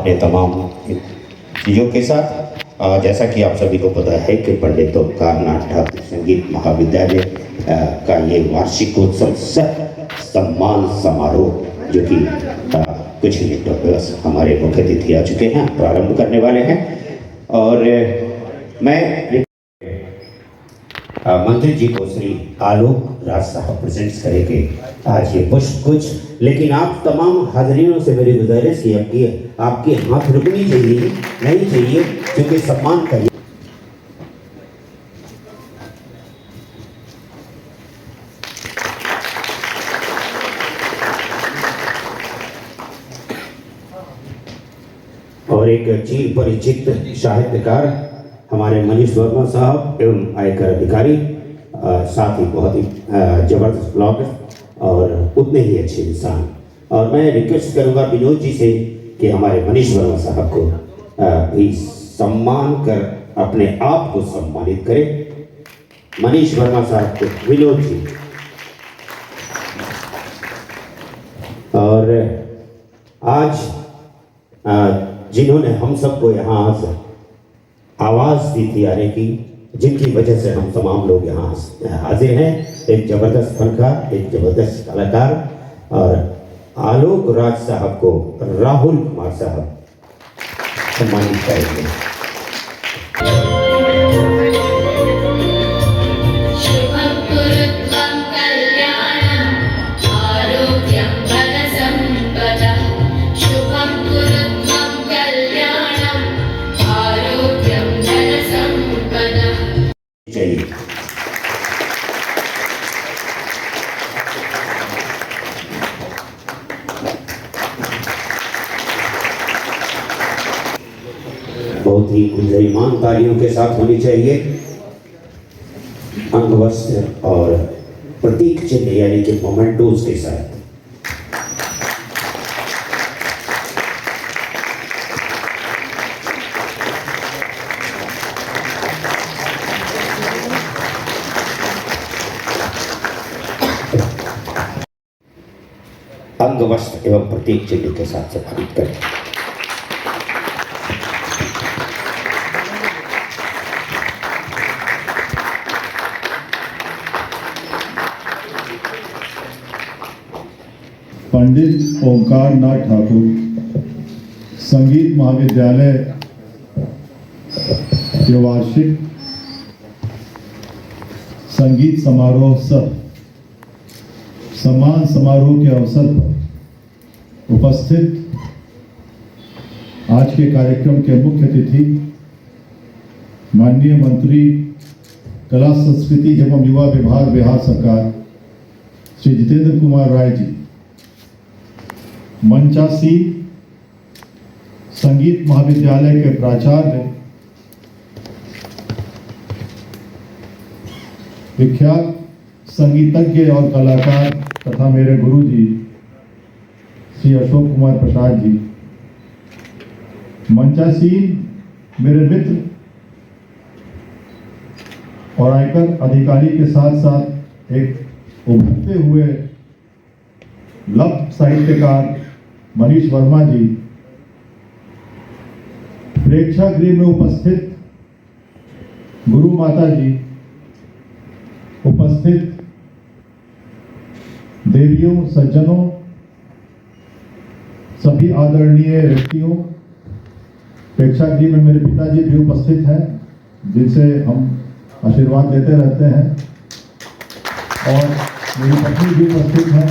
अपने तमाम चीज़ों के साथ जैसा कि आप सभी को पता है कि पंडित ओमकारनाथ ठाकुर संगीत महाविद्यालय का ये वार्षिकोत्सव सम्मान समारोह जो कि कुछ मिनटों में बस हमारे मुख्य अतिथि आ चुके हैं, प्रारंभ करने वाले हैं। और मैं मंत्री जी को श्री आलोक राज साहब प्रेजेंट्स करेंगे आज ये पुष्प कुछ। लेकिन आप तमाम हाजरीनों से मेरी गुजारिश है आपकी हाथ रुकनी चाहिए, नहीं चाहिए, क्योंकि सम्मान का और एक चीर परिचित साहित्यकार हमारे मनीष वर्मा साहब एवं आयकर अधिकारी, साथ ही बहुत ही जबरदस्त ब्लॉगर और उतने ही अच्छे इंसान। और मैं रिक्वेस्ट करूंगा विनोद जी से कि हमारे मनीष वर्मा साहब को भी सम्मान कर अपने आप को सम्मानित करें। मनीष वर्मा साहब को विनोद जी। और आज जिन्होंने हम सबको यहाँ से आवाज़ दी थी आने की, जिनकी वजह से हम तमाम लोग यहाँ हाजिर हैं, एक ज़बरदस्त फनकार, एक ज़बरदस्त कलाकार, और आलोक राज साहब को राहुल कुमार साहब सम्मानित करेंगे। बहुत ही गुंजयमान तालियों के साथ होनी चाहिए। अंगवस्त्र और प्रतीक चिन्ह यानी कि मोमेंटोज के साथ। अंगवस्त्र एवं प्रतीक चिन्ह के साथ सम्मानित करें। पंडित ओमकारनाथ ठाकुर संगीत महाविद्यालय के वार्षिक संगीत समारोह सम्मान समारोह के अवसर पर उपस्थित आज के कार्यक्रम के मुख्य अतिथि माननीय मंत्री कला संस्कृति एवं युवा विभाग बिहार सरकार श्री जितेंद्र कुमार राय जी, मंचासीन संगीत महाविद्यालय के प्राचार्य, विख्यात संगीतज्ञ और कलाकार तथा मेरे गुरुजी श्री अशोक कुमार प्रसाद जी, मंचासीन मेरे मित्र और आयकर अधिकारी के साथ साथ एक उभरते हुए लब्ध साहित्यकार मनीष वर्मा जी, प्रेक्षागृह में उपस्थित गुरु माता जी, उपस्थित देवियों, सज्जनों, सभी आदरणीय व्यक्तियों, प्रेक्षागृह में मेरे पिताजी भी उपस्थित हैं जिनसे हम आशीर्वाद देते रहते हैं, और मेरी पत्नी भी उपस्थित है।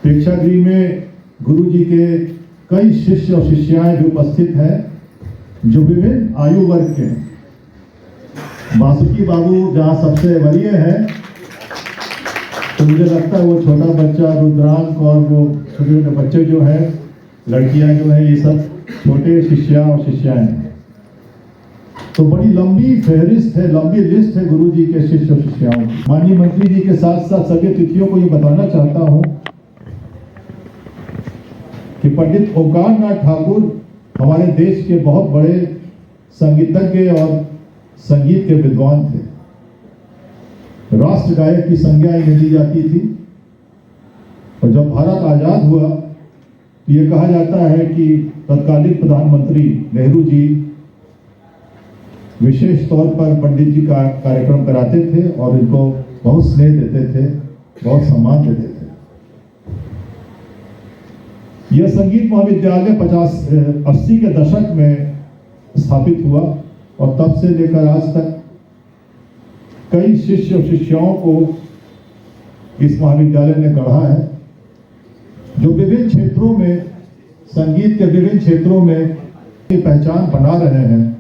प्रेक्षागृह में गुरु जी के कई शिष्य और शिष्याएं भी उपस्थित हैं जो विभिन्न आयु वर्ग के हैं। बासुकी बाबू जहाँ सबसे वरीय है, तो मुझे लगता है वो छोटा बच्चा रुद्रांक और वो छोटे छोटे बच्चे जो हैं, लड़कियां जो हैं, ये सब छोटे शिष्या और शिष्याएं हैं। तो बड़ी लंबी फहरिस्त है, लंबी लिस्ट है गुरु जी के शिष्य और शिष्याओं की। माननीय मंत्री जी के साथ साथ सभी अतिथियों को ये बताना चाहता हूँ कि पंडित ओमकारनाथ ठाकुर हमारे देश के बहुत बड़े संगीतज्ञ और संगीत के विद्वान थे। राष्ट्र गायक की संज्ञा इन्हें दी जाती थी, और जब भारत आजाद हुआ ये कहा जाता है कि तत्कालीन प्रधानमंत्री नेहरू जी विशेष तौर पर पंडित जी का कार्यक्रम कराते थे और इनको बहुत स्नेह देते थे, बहुत सम्मान देते थे। यह संगीत महाविद्यालय 50-80 के दशक में स्थापित हुआ और तब से लेकर आज तक कई शिष्य और शिष्याओं को इस महाविद्यालय ने गढ़ा है, जो विभिन्न क्षेत्रों में, संगीत के विभिन्न क्षेत्रों में पहचान बना रहे हैं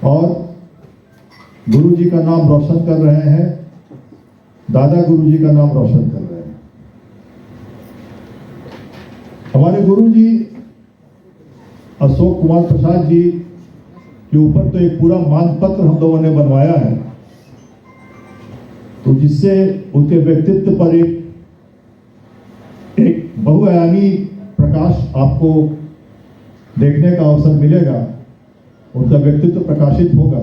और गुरु जी का नाम रोशन कर रहे हैं, दादा गुरु जी का नाम रोशन कर रहे हैं। हमारे गुरु जी अशोक कुमार प्रसाद जी के ऊपर तो एक पूरा मानपत्र हम लोगों ने बनवाया है, तो जिससे उनके व्यक्तित्व पर एक बहुआयामी प्रकाश आपको देखने का अवसर मिलेगा, उनका व्यक्तित्व प्रकाशित होगा।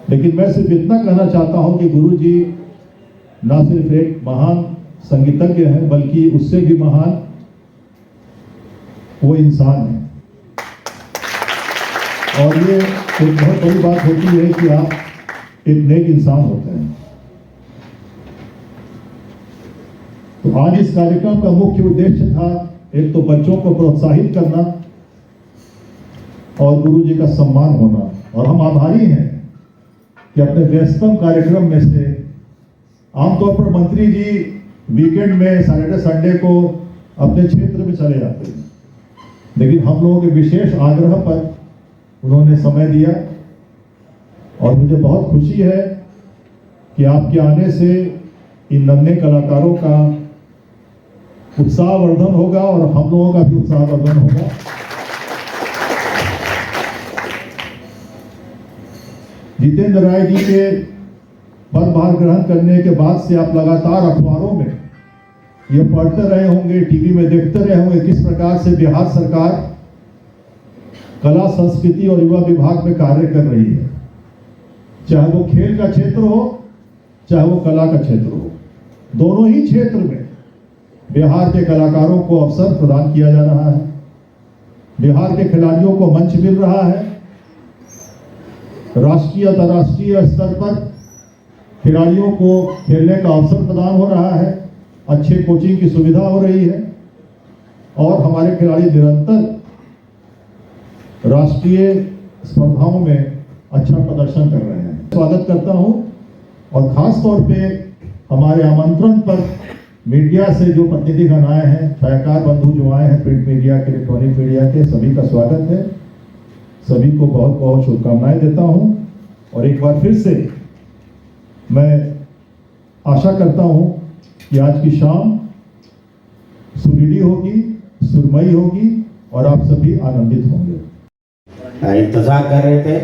लेकिन मैं सिर्फ इतना कहना चाहता हूं कि गुरु जी ना सिर्फ एक महान संगीतज्ञ हैं, बल्कि उससे भी महान वो इंसान है। और ये एक बहुत बड़ी बात होती है कि आप एक नेक इंसान होते हैं। तो आज इस कार्यक्रम का मुख्य उद्देश्य था एक तो बच्चों को प्रोत्साहित करना और गुरु जी का सम्मान होना। और हम आभारी हैं कि अपने व्यस्तम कार्यक्रम में से आमतौर पर मंत्री जी वीकेंड में सैटरडे संडे को अपने क्षेत्र में चले जाते हैं, लेकिन हम लोगों के विशेष आग्रह पर उन्होंने समय दिया और मुझे बहुत खुशी है कि आपके आने से इन नन्हे कलाकारों का उत्साहवर्धन होगा और हम लोगों का भी उत्साहवर्धन होगा। जितेंद्र राय जी के पदभार ग्रहण करने के बाद से आप लगातार अखबारों में ये पढ़ते रहे होंगे, टीवी में देखते रहे होंगे किस प्रकार से बिहार सरकार कला संस्कृति और युवा विभाग में कार्य कर रही है, चाहे वो खेल का क्षेत्र हो चाहे वो कला का क्षेत्र हो। दोनों ही क्षेत्र में बिहार के कलाकारों को अवसर प्रदान किया जा रहा है, बिहार के खिलाड़ियों को मंच मिल रहा है, राष्ट्रीय अंतर्राष्ट्रीय स्तर पर खिलाड़ियों को खेलने का अवसर प्रदान हो रहा है, अच्छे कोचिंग की सुविधा हो रही है और हमारे खिलाड़ी निरंतर राष्ट्रीय स्पर्धाओं में अच्छा प्रदर्शन कर रहे हैं। स्वागत करता हूं और खास तौर पे हमारे आमंत्रण पर मीडिया से जो प्रतिनिधिगण आए हैं, छायाकार बंधु जो आए हैं, प्रिंट मीडिया के, इलेक्ट्रॉनिक मीडिया के, सभी का स्वागत है। सभी को बहुत बहुत शुभकामनाएं देता हूं और एक बार फिर से मैं आशा करता हूं कि आज की शाम सुरीली होगी, सुरमई होगी और आप सभी आनंदित होंगे। इंतजार कर रहे थे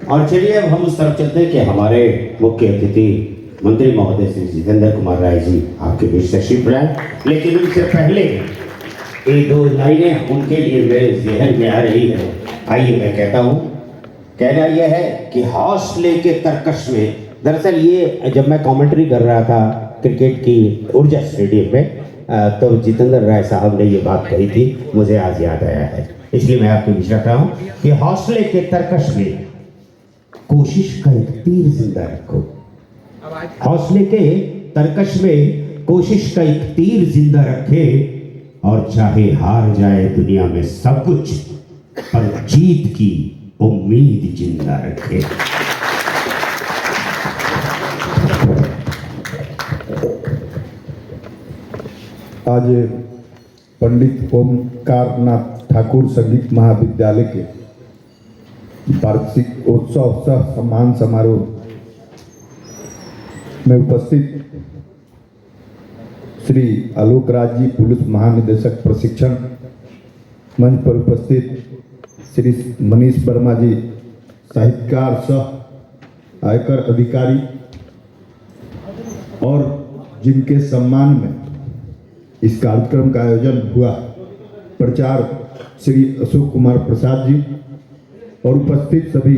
और चलिए अब हम उस तरफ चलते हैं कि हमारे मुख्य अतिथि मंत्री महोदय श्री जितेंद्र कुमार राय जी आपके बीच तशरीफ लाए। लेकिन उनसे पहले ये दो लाइनें उनके लिए मेरे जहन में आ रही है। आइए मैं कहता हूँ, कहना यह है कि हौसले के तरकश में, दरअसल ये जब मैं कमेंट्री कर रहा था क्रिकेट की ऊर्जा स्टेडियम में, तो जितेंद्र राय साहब ने ये बात कही थी, मुझे आज याद आया है, इसलिए मैं आपके बीच रख रहा हूँ कि हौसले के तरकश में कोशिश का एक तीर जिंदा रखो। हौसले के तरकश में कोशिश का एक तीर जिंदा रखे और चाहे हार जाए दुनिया में सब कुछ, पर जीत की उम्मीद जिंदा रखे। आज पंडित ओमकारनाथ ठाकुर संगीत महाविद्यालय के वार्षिक उत्सव सह सम्मान समारोह में उपस्थित श्री आलोक राज जी पुलिस महानिदेशक प्रशिक्षण, मंच पर उपस्थित श्री मनीष वर्मा जी साहित्यकार सह आयकर अधिकारी और जिनके सम्मान में इस कार्यक्रम का आयोजन हुआ, प्रचार श्री अशोक कुमार प्रसाद जी और उपस्थित सभी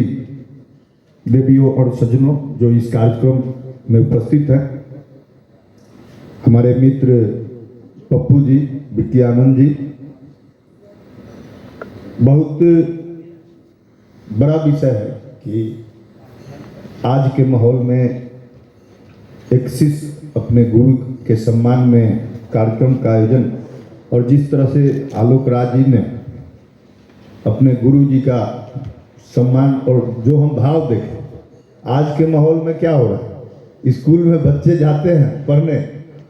देवियों और सज्जनों जो इस कार्यक्रम में उपस्थित हैं, हमारे मित्र पप्पू जी, विद्यानंद जी, बहुत बड़ा विषय है कि आज के माहौल में एक शिष्य अपने गुरु के सम्मान में कार्यक्रम का आयोजन, और जिस तरह से आलोक राज जी ने अपने गुरु जी का सम्मान, और जो हम भाव देखें आज के माहौल में क्या हो रहा है, स्कूल में बच्चे जाते हैं पढ़ने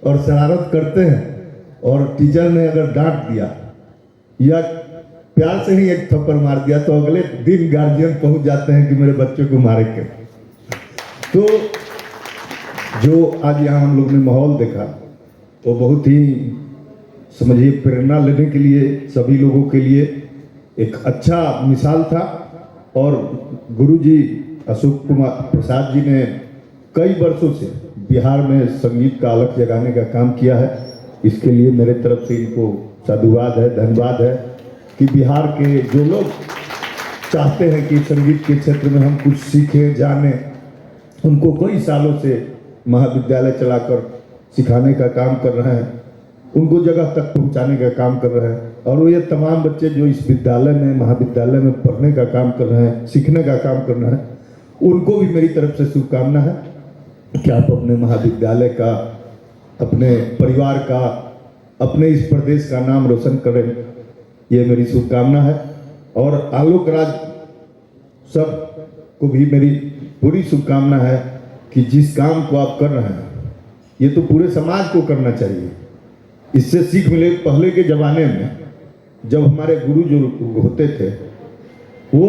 और शरारत करते हैं, और टीचर ने अगर डांट दिया या प्यार से ही एक थप्पड़ मार दिया तो अगले दिन गार्जियन पहुंच जाते हैं कि मेरे बच्चे को मारेंगे। तो जो आज यहाँ हम लोग ने माहौल देखा वो बहुत ही समझिए प्रेरणा लेने के लिए सभी लोगों के लिए एक अच्छा मिसाल था। और गुरुजी अशोक कुमार प्रसाद जी ने कई वर्षों से बिहार में संगीत का अलग जगाने का काम किया है। इसके लिए मेरे तरफ से इनको साधुवाद है, धन्यवाद है कि बिहार के जो लोग चाहते हैं कि संगीत के क्षेत्र में हम कुछ सीखें, जानें, उनको कई सालों से महाविद्यालय चलाकर सिखाने का काम कर रहे हैं, उनको जगह तक पहुंचाने का काम कर रहे हैं। और वो ये तमाम बच्चे जो इस विद्यालय में, महाविद्यालय में पढ़ने का काम कर रहे हैं, सीखने का काम कर रहे हैं, उनको भी मेरी तरफ से शुभकामना है कि आप अपने महाविद्यालय का, अपने परिवार का, अपने इस प्रदेश का नाम रोशन करें, ये मेरी शुभकामना है। और आलोक राज सब को भी मेरी पूरी शुभकामना है कि जिस काम को आप कर रहे हैं ये तो पूरे समाज को करना चाहिए। इससे सीख मिले। पहले के ज़माने में जब हमारे गुरु जो होते थे वो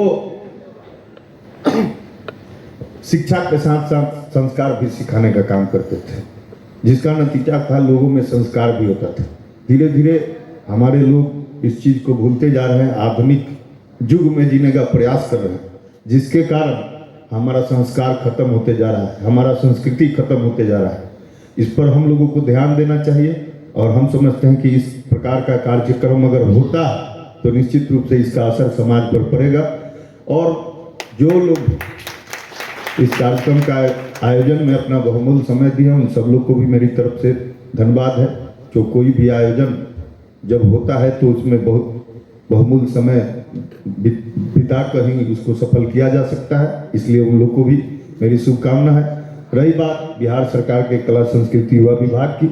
शिक्षा के साथ साथ संस्कार भी सिखाने का काम करते थे, जिसका नतीजा था लोगों में संस्कार भी होता था। धीरे धीरे हमारे लोग इस चीज़ को भूलते जा रहे हैं, आधुनिक युग में जीने का प्रयास कर रहे हैं, जिसके कारण हमारा संस्कार खत्म होते जा रहा है, हमारा संस्कृति खत्म होते जा रहा है। इस पर हम लोगों को ध्यान देना चाहिए। और हम समझते हैं कि इस प्रकार का कार्यक्रम अगर होता है तो निश्चित रूप से इसका असर समाज पर पड़ेगा। और जो लोग इस कार्यक्रम का आयोजन में अपना बहुमूल्य समय दिया उन सब लोग को भी मेरी तरफ से धन्यवाद है। जो कोई भी आयोजन जब होता है तो उसमें बहुत बहुमूल्य समय बिता कर ही उसको सफल किया जा सकता है, इसलिए उन लोग को भी मेरी शुभकामना है। रही बात बिहार सरकार के कला संस्कृति युवा विभाग की,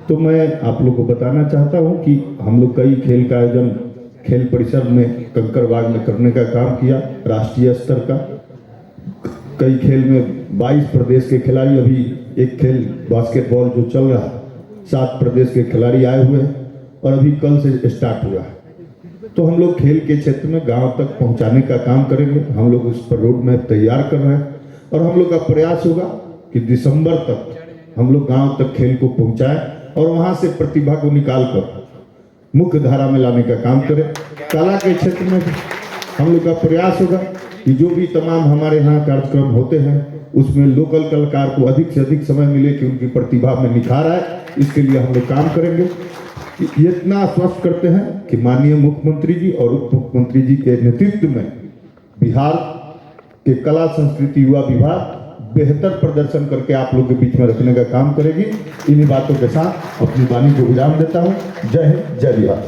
तो मैं आप लोग को बताना चाहता हूं कि हम लोग कई खेल का आयोजन खेल परिसर में कंकड़बाग में करने का काम किया, राष्ट्रीय स्तर का। कई खेल में 22 प्रदेश के खिलाड़ी, अभी एक खेल बास्केटबॉल जो चल रहा है 7 प्रदेश के खिलाड़ी आए हुए हैं और अभी कल से स्टार्ट हुआ है। तो हम लोग खेल के क्षेत्र में गांव तक पहुंचाने का काम करेंगे। हम लोग उस पर रोड मैप तैयार कर रहे हैं और हम लोग का प्रयास होगा कि दिसंबर तक हम लोग गांव तक खेल को पहुंचाएं और वहां से प्रतिभा को निकालकर मुख्य धारा में लाने का काम करें। कला के क्षेत्र में हम लोग का प्रयास होगा कि जो भी तमाम हमारे यहाँ कार्यक्रम होते हैं उसमें लोकल कलाकार को अधिक से अधिक समय मिले कि उनकी प्रतिभा में निखार आए, इसके लिए हम लोग काम करेंगे। ये इतना आश्वस्त करते हैं कि माननीय मुख्यमंत्री जी और उप मुख्यमंत्री जी के नेतृत्व में बिहार के कला संस्कृति युवा विभाग बेहतर प्रदर्शन करके आप लोग के बीच में रखने का काम करेगी। इन्हीं बातों के साथ अपनी वाणी को विराम देता हूँ। जय हिंद, जय बिहार।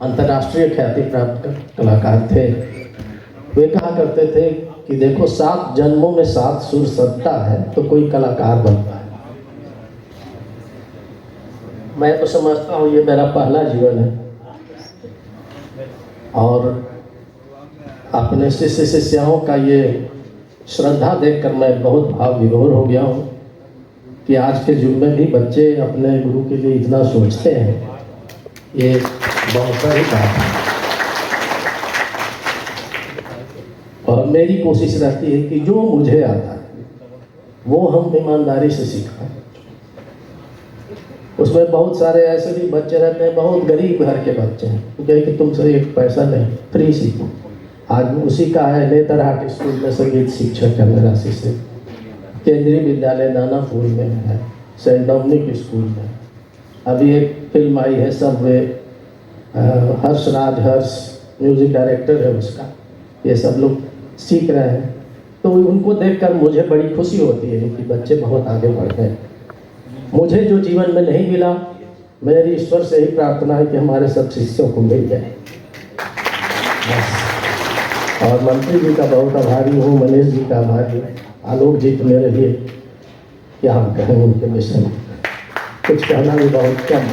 अंतर्राष्ट्रीय ख्याति प्राप्त कलाकार थे। वे कहा करते थे कि देखो 7 जन्मों में 7 सुर सदता है तो कोई कलाकार बनता है। मैं तो समझता हूँ ये मेरा पहला जीवन है और अपने शिष्य शिष्याओं का ये श्रद्धा देखकर मैं बहुत भाव विभोर हो गया हूँ कि आज के युग में भी बच्चे अपने गुरु के लिए इतना सोचते हैं, ये बहुत बड़ी बात है। और मेरी कोशिश रहती है कि जो मुझे आता है वो हम ईमानदारी से सीखें। उसमें बहुत सारे ऐसे भी बच्चे रहते हैं, बहुत गरीब घर के बच्चे हैं, कहे कि तुमसे एक पैसा नहीं, फ्री सीखो। आज उसी का है नेतरहाट स्कूल में संगीत शिक्षक है मेरा शिष्य, केंद्रीय विद्यालय दानापुर में है, सेंट डोमिनिक स्कूल में। अभी एक फिल्म आई है सबवे, हर्ष म्यूजिक डायरेक्टर है उसका। ये सब लोग सीख रहे हैं तो उनको देखकर मुझे बड़ी खुशी होती है कि बच्चे बहुत आगे बढ़ गए। मुझे जो जीवन में नहीं मिला मेरी ईश्वर से ही प्रार्थना है कि हमारे सब शिष्यों को मिल जाए बस। और मंत्री जी का बहुत आभारी हूँ, मनीष जी का आभारी हूँ, आलोक जी तो मेरे लिए क्या हम कहें उनके विषय में, कुछ कहना भी बहुत कम।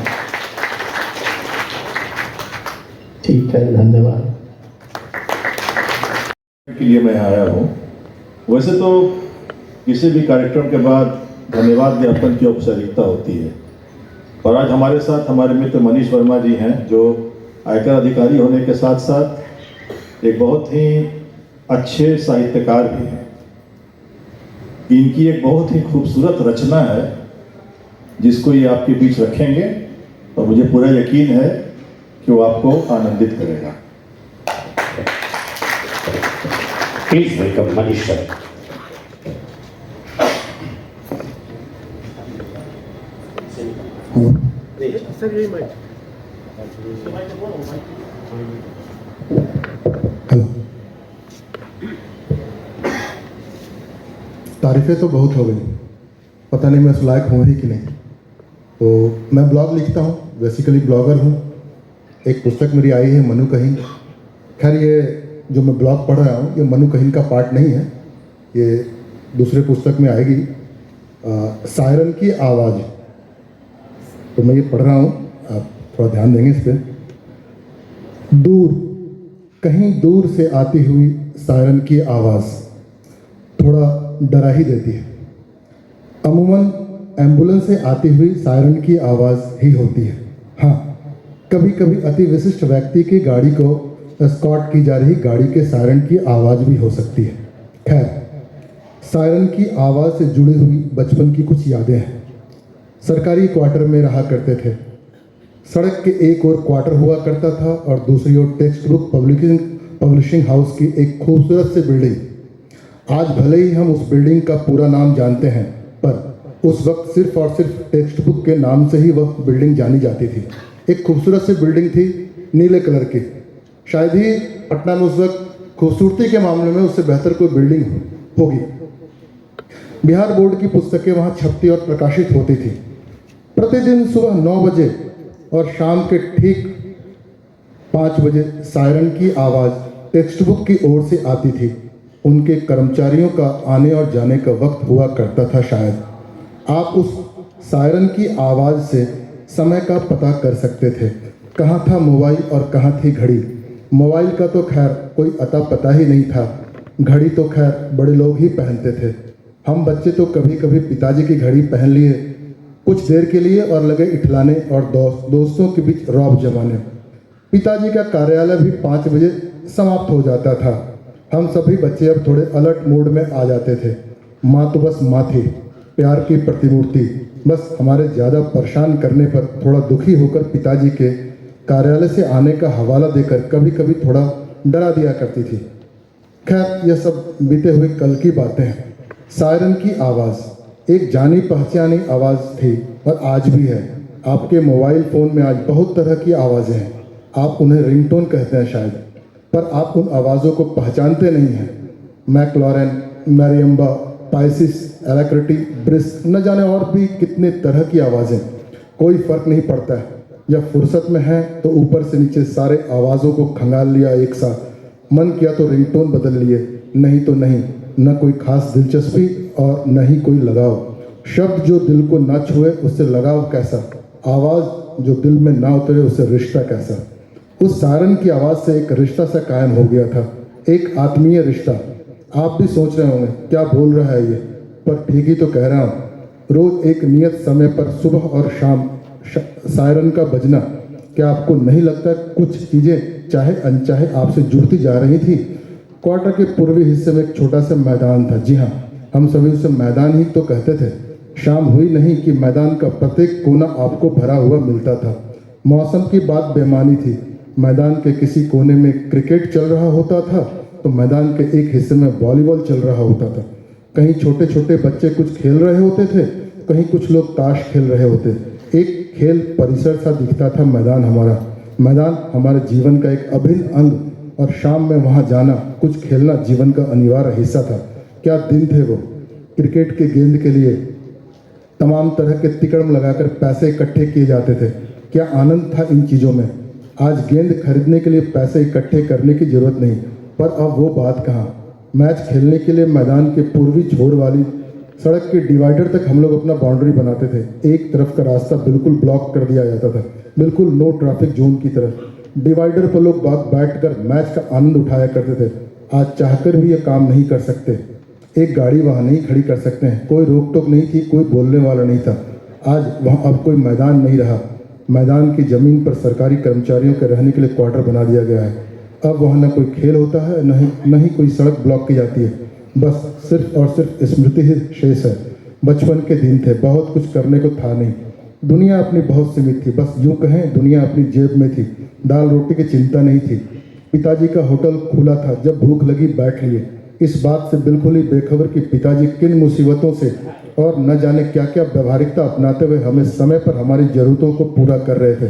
ठीक है, धन्यवाद। के लिए मैं आया हूँ। वैसे तो किसी भी कार्यक्रम के बाद धन्यवाद ज्ञापन की औपचारिकता होती है, और आज हमारे साथ हमारे मित्र मनीष वर्मा जी हैं, जो आयकर अधिकारी होने के साथ साथ एक बहुत ही अच्छे साहित्यकार भी हैं। इनकी एक बहुत ही खूबसूरत रचना है जिसको ये आपके बीच रखेंगे, और मुझे पूरा यकीन है कि वो आपको आनंदित करेगा। Please welcome Manish sir. Hello. तारीफ़ें तो बहुत हो गई, पता नहीं मैं उस लायक हूँ ही कि नहीं। तो मैं ब्लॉग लिखता हूँ, बेसिकली ब्लॉगर हूँ। एक पुस्तक मेरी आई है मनु कहीन। खैर ये जो मैं ब्लॉग पढ़ रहा हूँ ये मनु कहीन का पार्ट नहीं है, ये दूसरे पुस्तक में आएगी, सायरन की आवाज़। तो मैं ये पढ़ रहा हूँ, आप थोड़ा ध्यान देंगे इस पर। दूर, कहीं दूर से आती हुई सायरन की आवाज़ थोड़ा डरा ही देती है। अमूमन एम्बुलेंस से आती हुई सायरन की आवाज़ ही होती है। हाँ, कभी कभी अति विशिष्ट व्यक्ति की गाड़ी को एस्कॉर्ट की जा रही गाड़ी के सायरन की आवाज़ भी हो सकती है। खैर, सायरन की आवाज़ से जुड़ी हुई बचपन की कुछ यादें हैं। सरकारी क्वार्टर में रहा करते थे। सड़क के एक ओर क्वार्टर हुआ करता था और दूसरी ओर टेक्स्ट बुक पब्लिशिंग हाउस की एक खूबसूरत सी बिल्डिंग। आज भले ही हम उस बिल्डिंग का पूरा नाम जानते हैं, पर उस वक्त सिर्फ और सिर्फ टेक्स्ट बुक के नाम से ही वह बिल्डिंग जानी जाती थी। एक खूबसूरत सी बिल्डिंग थी, नीले कलर की। शायद ही पटना में उस वक्त खूबसूरती के मामले में उससे बेहतर कोई बिल्डिंग होगी। बिहार बोर्ड की पुस्तकें वहाँ छपती और प्रकाशित होती थी। प्रतिदिन सुबह 9 बजे और शाम के ठीक 5 बजे सायरन की आवाज़ टेक्स्ट बुक की ओर से आती थी। उनके कर्मचारियों का आने और जाने का वक्त हुआ करता था। शायद आप उस सायरन की आवाज़ से समय का पता कर सकते थे। कहाँ था मोबाइल और कहाँ थी घड़ी। मोबाइल का तो खैर कोई अता पता ही नहीं था, घड़ी तो खैर बड़े लोग ही पहनते थे। हम बच्चे तो कभी कभी पिताजी की घड़ी पहन लिए कुछ देर के लिए और लगे इठलाने और दोस्तों के बीच रौब जमाने। पिताजी का कार्यालय भी 5 बजे समाप्त हो जाता था। हम सभी बच्चे अब थोड़े अलर्ट मूड में आ जाते थे। माँ तो बस माँ थी, प्यार की प्रतिमूर्ति। बस हमारे ज़्यादा परेशान करने पर थोड़ा दुखी होकर पिताजी के कार्यालय से आने का हवाला देकर कभी कभी थोड़ा डरा दिया करती थी। खैर, यह सब बीते हुए कल की बातें हैं। सायरन की आवाज़ एक जानी पहचानी आवाज़ थी और आज भी है। आपके मोबाइल फ़ोन में आज बहुत तरह की आवाज़ें हैं। आप उन्हें रिंगटोन कहते हैं शायद, पर आप उन आवाज़ों को पहचानते नहीं हैं। मैक्लॉरेन, मैरियम्बा, पाइसिस, एलाक्रिटी, ब्रिस्क, न जाने और भी कितने तरह की आवाज़ें। कोई फ़र्क नहीं पड़ता है। जब फुर्सत में है तो ऊपर से नीचे सारे आवाज़ों को खंगाल लिया एक साथ। मन किया तो रिंगटोन बदल लिए, नहीं तो नहीं। न कोई खास दिलचस्पी और न ही कोई लगाव। शब्द जो दिल को ना छुए उससे लगाव कैसा, आवाज़ जो दिल में ना उतरे उससे रिश्ता कैसा। उस सायरन की आवाज़ से एक रिश्ता सा कायम हो गया था, एक आत्मीय रिश्ता। आप भी सोच रहे होंगे क्या बोल रहा है ये, पर ठीक ही तो कह रहा हूँ। रोज़ एक नियत समय पर सुबह और शाम सायरन का बजना, क्या आपको नहीं लगता कुछ चीज़ें चाहे अनचाहे आपसे जुड़ती जा रही थी। क्वार्टर के पूर्वी हिस्से में एक छोटा सा मैदान था। जी हाँ, हम सभी उसे मैदान ही तो कहते थे। शाम हुई नहीं कि मैदान का प्रत्येक कोना आपको भरा हुआ मिलता था। मौसम की बात बेमानी थी। मैदान के किसी कोने में क्रिकेट चल रहा होता था तो मैदान के एक हिस्से में वॉलीबॉल चल रहा होता था। कहीं छोटे छोटे बच्चे कुछ खेल रहे होते थे, कहीं कुछ लोग ताश खेल रहे होते। एक खेल परिसर सा दिखता था मैदान हमारा। मैदान हमारे जीवन का एक अभिन्न अंग, और शाम में वहाँ जाना, कुछ खेलना जीवन का अनिवार्य हिस्सा था। क्या दिन थे वो। क्रिकेट के गेंद के लिए तमाम तरह के तिकड़म लगाकर पैसे इकट्ठे किए जाते थे। क्या आनंद था इन चीज़ों में। आज गेंद खरीदने के लिए पैसे इकट्ठे करने की जरूरत नहीं, पर अब वो बात कहाँ। मैच खेलने के लिए मैदान के पूर्वी छोर वाली सड़क के डिवाइडर तक हम लोग अपना बाउंड्री बनाते थे। एक तरफ का रास्ता बिल्कुल ब्लॉक कर दिया जाता था, बिल्कुल नो ट्रैफिक जोन की तरह। डिवाइडर पर लोग बैठकर मैच का आनंद उठाया करते थे। आज चाहकर भी ये काम नहीं कर सकते। एक गाड़ी वहाँ नहीं खड़ी कर सकते हैं, कोई रोक टोक नहीं थी, कोई बोलने वाला नहीं था। आज वहाँ अब कोई मैदान नहीं रहा। मैदान की ज़मीन पर सरकारी कर्मचारियों के रहने के लिए क्वार्टर बना दिया गया है। अब वहाँ न कोई खेल होता है, न ही कोई सड़क ब्लॉक की जाती है। बस सिर्फ और सिर्फ स्मृति ही शेष है। बचपन के दिन थे, बहुत कुछ करने को था नहीं। दुनिया अपनी बहुत सीमित थी, बस यूँ कहें दुनिया अपनी जेब में थी। दाल रोटी की चिंता नहीं थी। पिताजी का होटल खुला था, जब भूख लगी बैठ लिए। इस बात से बिल्कुल ही बेखबर कि पिताजी किन मुसीबतों से और न जाने क्या क्या व्यवहारिकता अपनाते हुए हमें समय पर हमारी ज़रूरतों को पूरा कर रहे थे।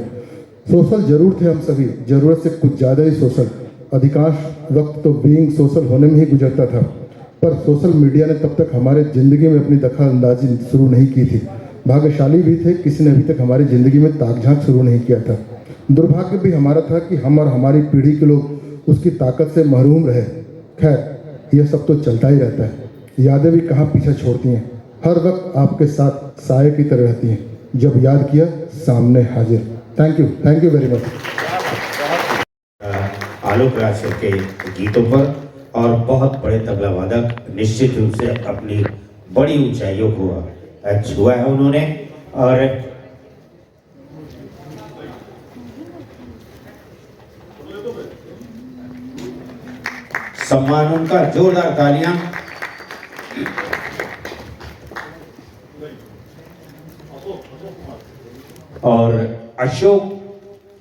सोशल जरूर थे हम सभी, ज़रूरत से कुछ ज़्यादा ही सोशल। अधिकांश वक्त तो बीइंग सोशल होने में ही गुजरता था, पर सोशल मीडिया ने तब तक हमारे ज़िंदगी में अपनी दखल अंदाजी शुरू नहीं की थी। भाग्यशाली भी थे, किसी ने अभी तक हमारी ज़िंदगी में ताक झांक शुरू नहीं किया था। दुर्भाग्य भी हमारा था कि हम और हमारी पीढ़ी के लोग उसकी ताकत से महरूम रहे। खैर, यह सब तो चलता ही रहता है। यादें भी कहाँ पीछा छोड़ती हैं, हर वक्त आपके साथ साये की तरह रहती हैं। जब याद किया सामने हाजिर। Thank you very much. Alok Raj के गीतों पर और बहुत बड़े तबला वादक निश्चित रूप से अपनी बड़ी ऊंचाइयों को छुआ है उन्होंने। और सम्मान उनका, जोरदार तालियां। और अशोक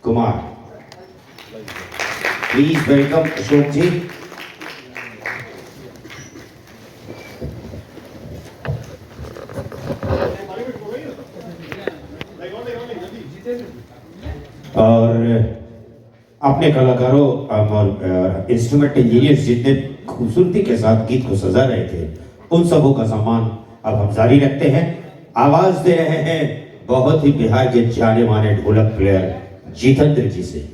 कुमार, प्लीज वेलकम अशोक जी। और अपने कलाकारों और इंस्ट्रूमेंट इंजीनियर्स जितने खूबसूरती के साथ गीत को सजा रहे थे, उन सबों का सम्मान अब हम जारी रखते हैं। आवाज दे रहे हैं बहुत ही बिहार के जाने माने ढोलक प्लेयर जितेंद्र जी से।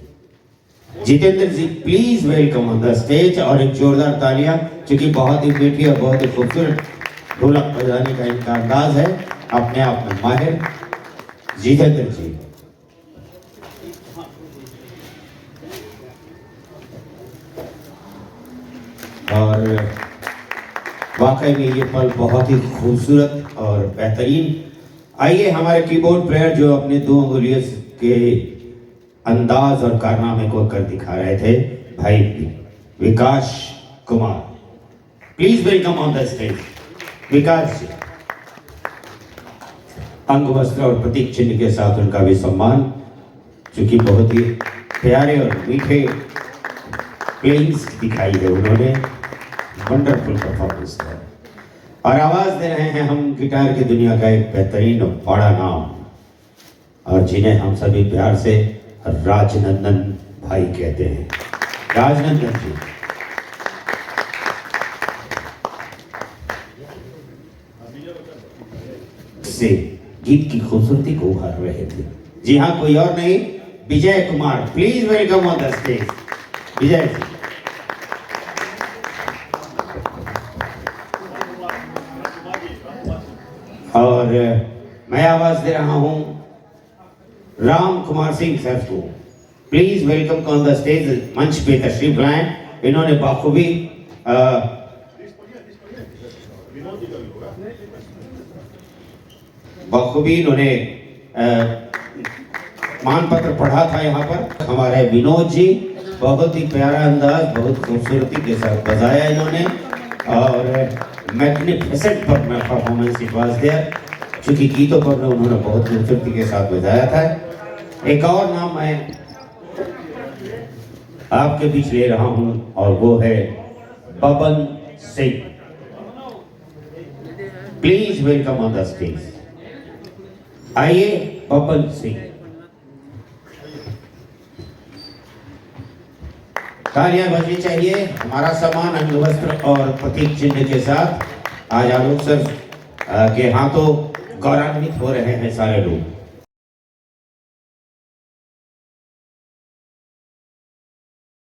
Jitendra ji, please welcome on the stage. और एक जोरदार तालियां, क्योंकि बहुत ही मीठी और बहुत ही खूबसूरत ढोलक बजाने का इनका अंदाज है, अपने आप में माहिर जितेंद्र जी। और वाकई में ये पल बहुत ही खूबसूरत और बेहतरीन। आइए हमारे कीबोर्ड प्लेयर जो अपने 2 उंगलियों के अंदाज और कारनामे को कर दिखा रहे थे, भाई Vikas Kumar, please welcome on the stage Vikas ji. अंग वस्त्र और प्रतीक चिन्ह के साथ उनका भी सम्मान, क्योंकि बहुत ही प्यारे और मीठे प्लेइंग्स दिखाई है उन्होंने। वंडरफुल परफॉर्मेंस है। और आवाज दे रहे हैं हम गिटार की दुनिया का एक बेहतरीन और बड़ा नाम, और जिन्हें हम सभी प्यार से राजनंदन भाई कहते हैं। राजनंदन जी, से गीत की खूबसूरती को उभार रहे थे। जी हाँ, कोई और नहीं, Vijay Kumar, please welcome on the stage Vijay ji. और मैं आवाज दे रहा हूं राम कुमार सिंह सर को, please welcome on the stage. मंच पे तशरीफ लाएं। इन्होंने बाखूबी इन्होंने मान पत्र पढ़ा था यहाँ पर। हमारे विनोद जी, बहुत ही प्यारा अंदाज, बहुत खूबसूरती के साथ बजाया इन्होंने। और magnificent performance it was there, क्योंकि गीतों पर उन्होंने बहुत खूबसूरती के साथ बजाया था। एक और नाम मैं आपके बीच ले रहा हूं, और वो है Baban Singh. Please welcome on the stage. आइए बबन सिंह। तालियां बजनी चाहिए। हमारा सम्मान अंग वस्त्र और प्रतीक चिन्ह के साथ आज आलोक सर के हाथों गौरवान्वित हो रहे हैं सारे लोग।